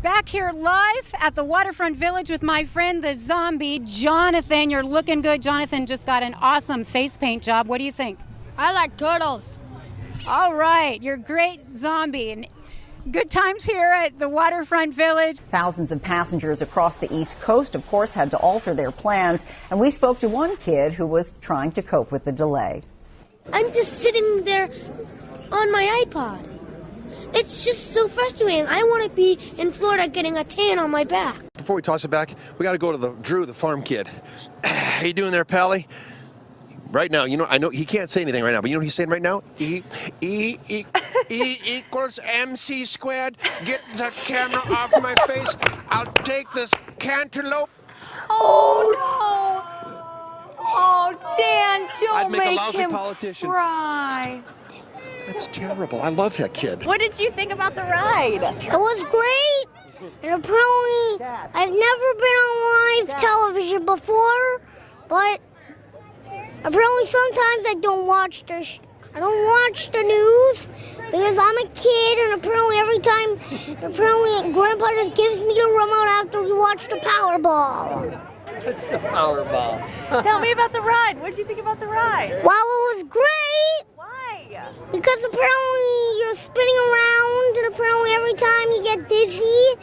Back here live at the Waterfront Village with my friend, the zombie, Jonathan. You're looking good. Jonathan just got an awesome face paint job. What do you think? I like turtles. All right, you're a great zombie. And good times here at the Waterfront Village. Thousands of passengers across the East Coast, of course, had to alter their plans. And we spoke to one kid who was trying to cope with the delay. I'm just sitting there on my iPod. It's just so frustrating. I want to be in Florida getting a tan on my back. Before we toss it back, we got to go to Drew, the farm kid. How you doing there, Pally? Right now, you know, I know he can't say anything right now, but you know what he's saying right now? E equals MC squared. Get the camera off my face. I'll take this cantaloupe. Oh, no. Oh, Dan, don't make him politician. cry. That's terrible. I love that kid. What did you think about the ride? It was great. And apparently, I've never been on live television before, but apparently sometimes I don't watch the news because I'm a kid, and apparently Grandpa just gives me a remote after we watch the Powerball. It's the Powerball. Tell me about the ride. What did you think about the ride? Well, it was great. Why? Because apparently you're spinning around, and apparently every time you get dizzy,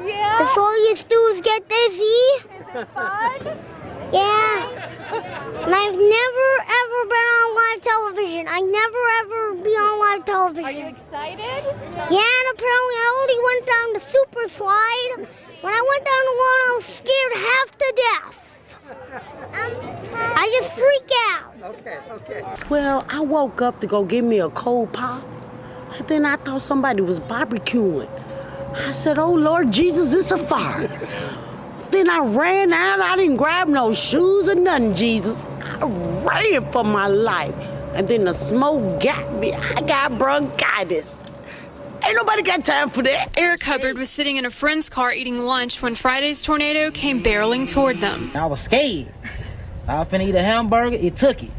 Yeah. that's all you do is get dizzy. Is it fun? Yeah. And I've never ever been on live television. I never ever be on live television. Are you excited? Yeah, and apparently I already went down the super slide. When I went down the one, I was scared half to death. I just freak out. Okay. Well, I woke up to go get me a cold pop, and then I thought somebody was barbecuing. I said, oh, Lord Jesus, it's a fire. Then I ran out. I didn't grab no shoes or nothing, Jesus. I ran for my life. And then the smoke got me. I got bronchitis. Ain't nobody got time for that. Eric Hubbard was sitting in a friend's car eating lunch when Friday's tornado came barreling toward them. I was scared. I was finna eat a hamburger. It took it.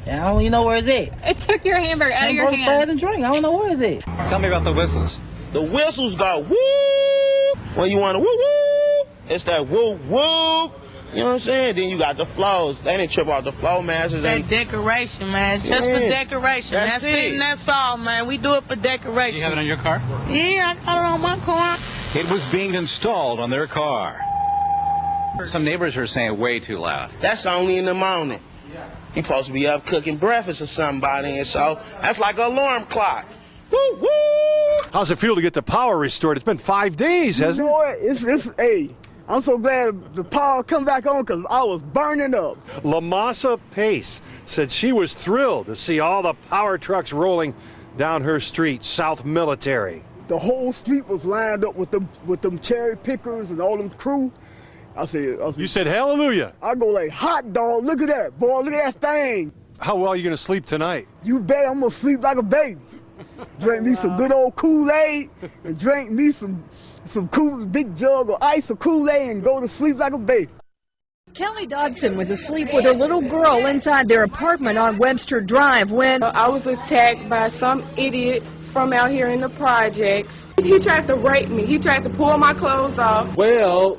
And I don't even know where it's at. It took your hamburger out of your Hamburger, fries, hand. and drink. I don't know where it's at. Tell me about the whistles. The whistles go woo when you want to woo woo. It's that woo woo. You know what I'm saying? Then you got the flows. They didn't trip off the flow masters. That decoration, man. It's just for decoration. That's it and that's all, man. We do it for decoration. You have it on your car? Yeah, I got it on my car. It was being installed on their car. Some neighbors are saying way too loud. That's only in the morning. You supposed to be up cooking breakfast or somebody, and so that's like an alarm clock. Woo woo. How's it feel to get the power restored? It's been 5 days, hasn't it? I'm so glad the power come back on because I was burning up. Lamasa Pace said she was thrilled to see all the power trucks rolling down her street, South Military. The whole street was lined up with them cherry pickers and all them crew. I said, You said hallelujah. I go like, hot dog, look at that, boy, look at that thing. How well are you going to sleep tonight? You bet I'm going to sleep like a baby. Drink me some good old Kool-Aid and drink me some cool big jug of ice or Kool-Aid and go to sleep like a baby. Kelly Dodson was asleep with her little girl inside their apartment on Webster Drive when I was attacked by some idiot from out here in the projects. He tried to rape me. He tried to pull my clothes off. Well,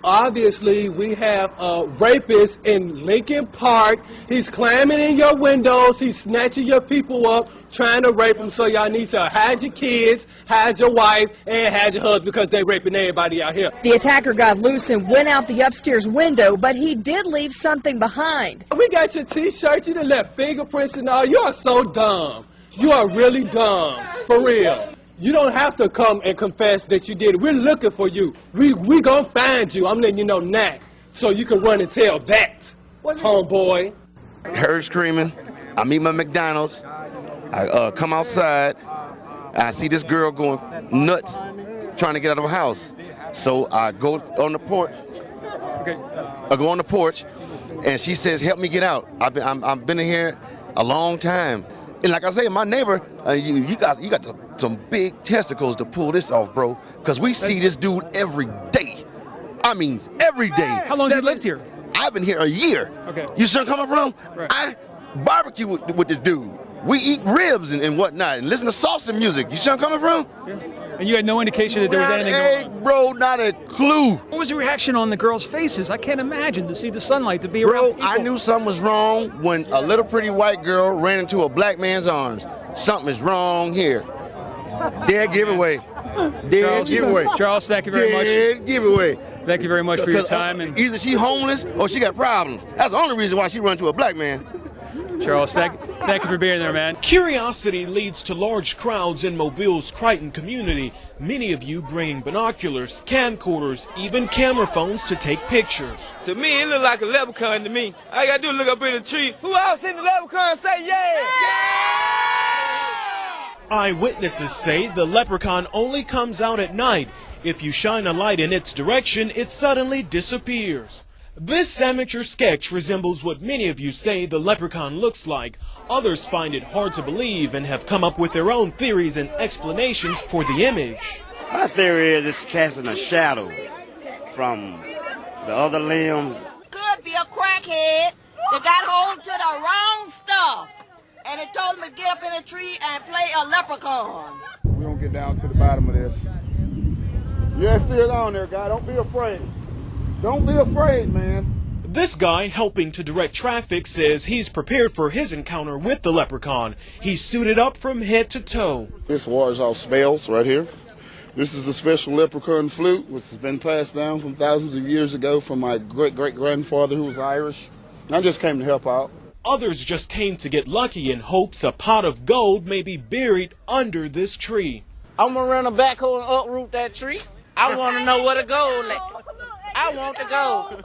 obviously we have a rapist in Lincoln Park. He's climbing in your windows. He's snatching your people up, trying to rape them. So y'all need to hide your kids, hide your wife, and hide your husband because they raping everybody out here. the attacker got loose and went out the upstairs window, but he did leave something behind. We got your T-shirt. You done left fingerprints and all. You are so dumb. You are really dumb. For real. You don't have to come and confess that you did it. We're looking for you. We gonna find you. I'm letting you know now, so you can run and tell that, homeboy. Heard screaming. I meet my McDonald's. I come outside. I see this girl going nuts, trying to get out of her house. So I go on the porch. I go on the porch, and she says, "Help me get out. I've been in here a long time." And like I say, my neighbor, you got some big testicles to pull this off, bro. Because we see this dude every day. I mean, every day. How long have you lived here? I've been here a year. Okay. You see where I'm coming from? Right. I barbecue with this dude. We eat ribs and whatnot and listen to salsa music. You see where I'm coming from? Yeah. And you had no indication that there was anything going on? Bro, not a clue. What was the reaction on the girls' faces? I can't imagine to see the sunlight, to be around people. I knew something was wrong when a little pretty white girl ran into a black man's arms. Something is wrong here. Dead giveaway. Dead giveaway. Charles, thank you very much. Dead giveaway. Thank you very much for your time. And either she homeless or she got problems. That's the only reason why she run to a black man. Charles, thank you for being there, man. Curiosity leads to large crowds in Mobile's Crichton community. Many of you bringing binoculars, camcorders, even camera phones to take pictures. To me, it look like a leprechaun to me. All you gotta do is look up in the tree. Who else seen the leprechaun and say yeah? Eyewitnesses say the leprechaun only comes out at night. If you shine a light in its direction, it suddenly disappears. This amateur sketch resembles what many of you say the leprechaun looks like. Others find it hard to believe and have come up with their own theories and explanations for the image. My theory is it's casting a shadow from the other limb. Could be a crackhead that got hold to the wrong stuff. And it told him to get up in a tree and play a leprechaun. We're going to get down to the bottom of this. Yeah, still on there, guy. Don't be afraid. Don't be afraid, man. This guy helping to direct traffic says he's prepared for his encounter with the leprechaun. He's suited up from head to toe. This wars off spells right here. This is a special leprechaun flute, which has been passed down from thousands of years ago from my great-great-grandfather who was Irish. I just came to help out. Others just came to get lucky in hopes a pot of gold may be buried under this tree. I'm gonna run a backhoe and uproot that tree. I want to know where the gold at. I want the gold.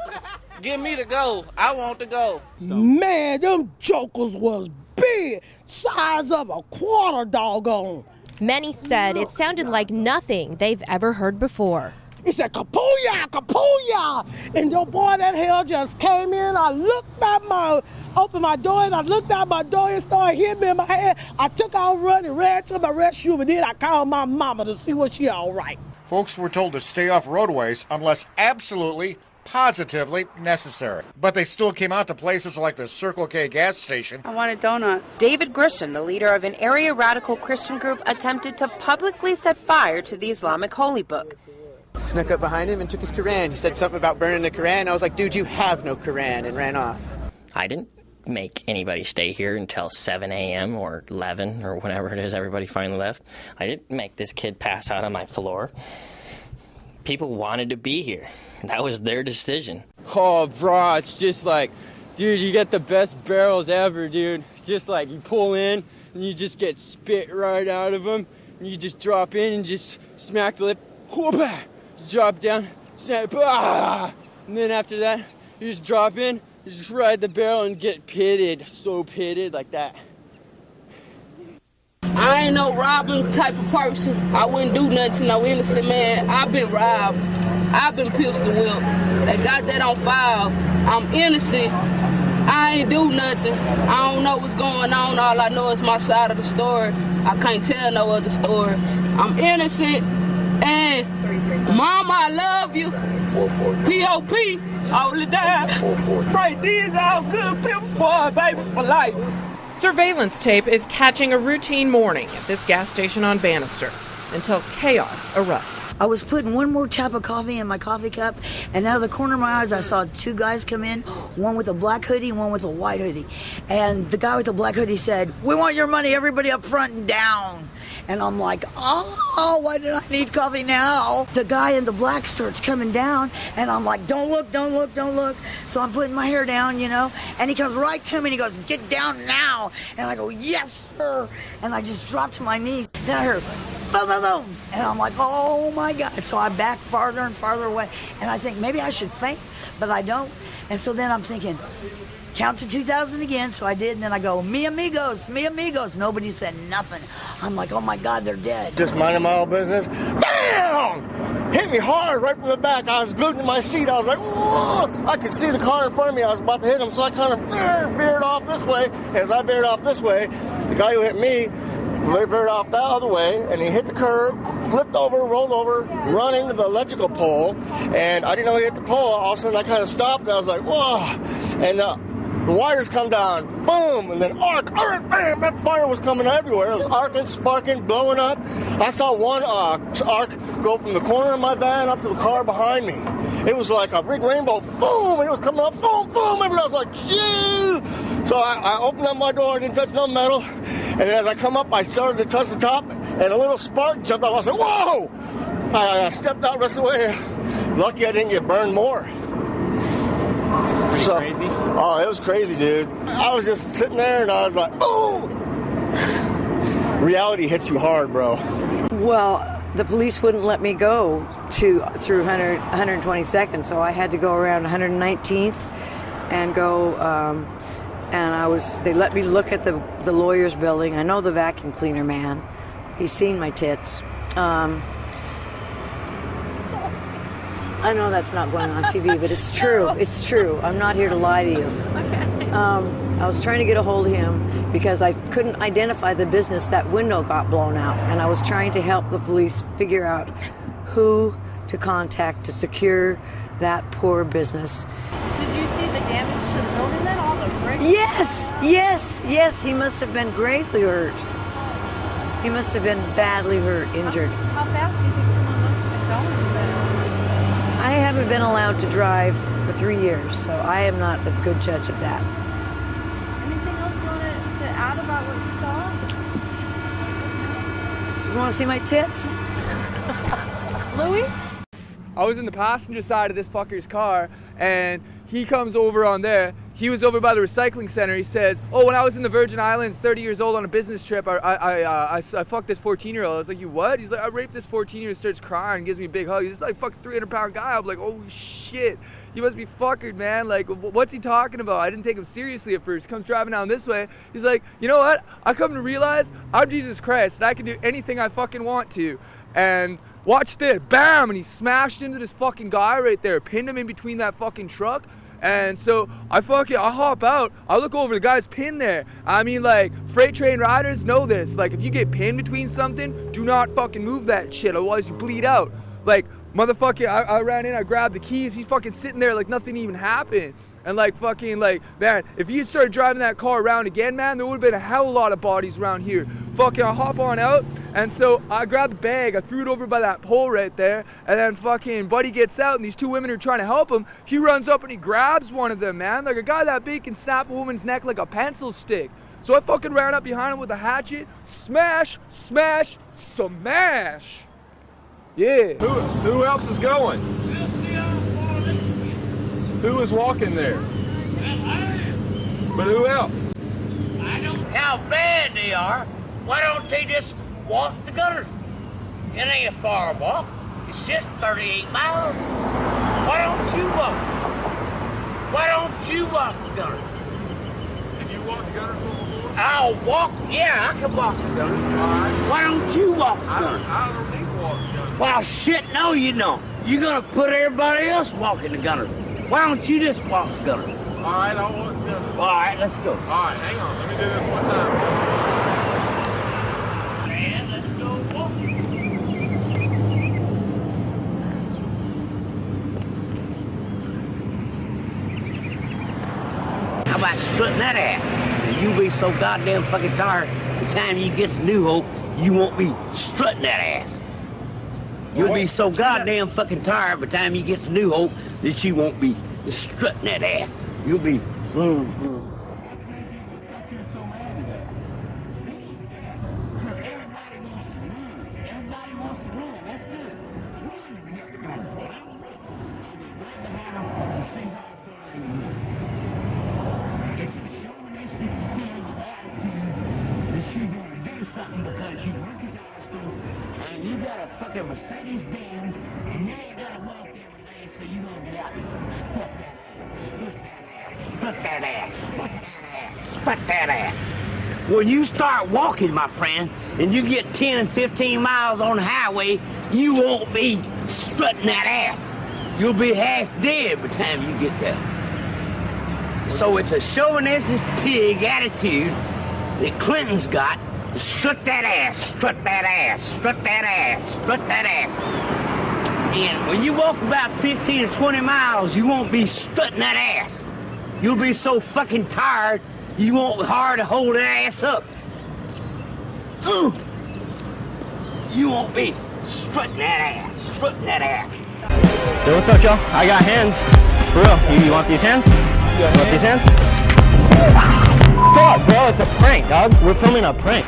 Give me the gold. I want the gold. Man, them jokers was big, size of a quarter doggone. Many said it sounded like nothing they've ever heard before. He said, kapooyah, kapooyah. And the boy, that hell just came in. I looked at opened my door, and I looked out my door and started hitting me in my head. I took out running, ran to my rescue, and then I called my mama to see was she all right. Folks were told to stay off roadways unless absolutely, positively necessary. But they still came out to places like the FRLKK gas station. I wanted donuts. David Grisham, the leader of an area radical Christian group, attempted to publicly set fire to the Islamic holy book. Snuck up behind him and took his Quran. He said something about burning the Quran. I was like, dude, you have no Quran, and ran off. I didn't make anybody stay here until 7 a.m. or 11 or whenever it is everybody finally left. I didn't make this kid pass out on my floor. People wanted to be here. That was their decision. Oh, bro, it's just like, dude, you get the best barrels ever, dude. Just like you pull in and you just get spit right out of them. And you just drop in and just smack the lip. Whoop-ah! Drop down, snap, and then after that, you just drop in, you just ride the barrel and get pitted, so pitted like that. I ain't no robbing type of person. I wouldn't do nothing to no innocent man. I've been robbed. I've been pistol whipped. They got that on file. I'm innocent. I ain't do nothing. I don't know what's going on. All I know is my side of the story. I can't tell no other story. I'm innocent. And Mama, I love you. P.O.P. all the time. Right, these all good pimp squad, baby, for life. Surveillance tape is catching a routine morning at this gas station on Bannister until chaos erupts. I was putting one more tap of coffee in my coffee cup, and out of the corner of my eyes, I saw two guys come in, one with a black hoodie and one with a white hoodie. And the guy with the black hoodie said, "We want your money, everybody up front and down." And I'm like, oh, why did I need coffee now? The guy in the black starts coming down, and I'm like, don't look, don't look, don't look. So I'm putting my hair down, you know, and he comes right to me and he goes, "Get down now." And I go, "Yes, sir." And I just dropped to my knees. Then I heard, boom, boom, boom. And I'm like, oh my God. So I back farther and farther away. And I think maybe I should faint, but I don't. And so then I'm thinking, count to 2,000 again. So I did. And then I go, "Mi amigos, mi amigos." Nobody said nothing. I'm like, oh my God, they're dead. Just minding my own business. Bam! Hit me hard right from the back. I was glued to my seat. I was like, whoa! I could see the car in front of me. I was about to hit him. So I kind of veered off this way. As I veered off this way, the guy who hit me veered off that other way, and he hit the curb, flipped over, rolled over, run into the electrical pole, and I didn't know he hit the pole. All of a sudden, I kind of stopped, and I was like, whoa, and The wires come down, boom, and then arc, bam, that fire was coming everywhere. It was arcing, sparking, blowing up. I saw one arc go from the corner of my van up to the car behind me. It was like a big rainbow, boom, and it was coming up, boom, boom, and I was like, gee! So I opened up my door, I didn't touch no metal, and as I come up, I started to touch the top, and a little spark jumped up. I was like, whoa! I stepped out the rest of the way. Lucky I didn't get burned more. So, crazy? Oh, it was crazy, dude. I was just sitting there and I was like, oh! Reality hits you hard, bro. Well, the police wouldn't let me go through 122nd, so I had to go around 119th and go, they let me look at the lawyer's building. I know the vacuum cleaner man. He's seen my tits. I know that's not going on TV, but it's true. It's true. I'm not here to lie to you. I was trying to get a hold of him because I couldn't identify the business. That window got blown out, and I was trying to help the police figure out who to contact to secure that poor business. Did you see the damage to the building then? All the bricks? Yes. He must have been gravely hurt. He must have been badly hurt, injured. How fast do you think someone must have been going then? I haven't been allowed to drive for 3 years, so I am not a good judge of that. Anything else you want to add about what you saw? You want to see my tits? Louis? I was in the passenger side of this fucker's car, and he comes over on there. He was over by the recycling center. He says, oh, when I was in the Virgin Islands, 30 years old on a business trip, I fucked this 14-year-old. I was like, you what? He's like, I raped this 14-year-old, starts crying, gives me a big hug. He's just like, fuck, 300-pound guy. I'm like, oh, shit. You must be fuckered, man. Like, what's he talking about? I didn't take him seriously at first. Comes driving down this way. He's like, you know what? I come to realize I'm Jesus Christ, and I can do anything I fucking want to. And watch this. Bam! And he smashed into this fucking guy right there. Pinned him in between that fucking truck. And so I hop out, I look over, the guy's pinned there. I mean, like, freight train riders know this. Like, if you get pinned between something, do not fucking move that shit, otherwise you bleed out. Like, motherfucking, I ran in, I grabbed the keys, he's fucking sitting there like nothing even happened. And like, fucking, like, man, if you started driving that car around again, man, there would have been a hell of a lot of bodies around here. Fucking, I hop on out, and so I grabbed the bag, I threw it over by that pole right there, and then fucking Buddy gets out, and these two women are trying to help him. He runs up and he grabs one of them, man. Like, a guy that big can snap a woman's neck like a pencil stick. So I fucking ran up behind him with a hatchet, smash, smash, smash. Yeah. Who else is going? Who is walking there? But who else? I don't know how bad they are. Why don't they just walk the gutters? It ain't a far walk. It's just 38 miles. Why don't you walk? Why don't you walk the gutters? Have you walked the gutters before? I'll walk. Yeah, I can walk the gutters. Why don't you walk the gutters? I don't need to walk the gutters. Well, shit, no, you don't. You're gonna put everybody else walking the gutters. Why don't you just walk the gutters? All right, I'll walk the gutters. All right, let's go. All right, hang on. Let me do this one time. Man, let's go walking. How about strutting that ass? You'll be so goddamn fucking tired. The time you get to New Hope, you won't be strutting that ass. You'll be so goddamn fucking tired by the time you get to New Hope that you won't be strutting that ass. You'll be... Mercedes-Benz, and you ain't gotta walk every day, so you gonna get out and strut that ass, strut that ass. When you start walking, my friend, and you get 10 and 15 miles on the highway, you won't be strutting that ass. You'll be half dead by the time you get there. So it's a chauvinistic pig attitude that Clinton's got. Strut that ass, strut that ass, strut that ass, strut that ass. And when you walk about 15 or 20 miles, you won't be strutting that ass. You'll be so fucking tired, you won't hard to hold that ass up. You won't be strutting that ass, strutting that ass. Yo, what's up, y'all? I got hands. For real. You want these hands? You want these hands? Fuck, bro, it's a prank, dog. We're filming a prank.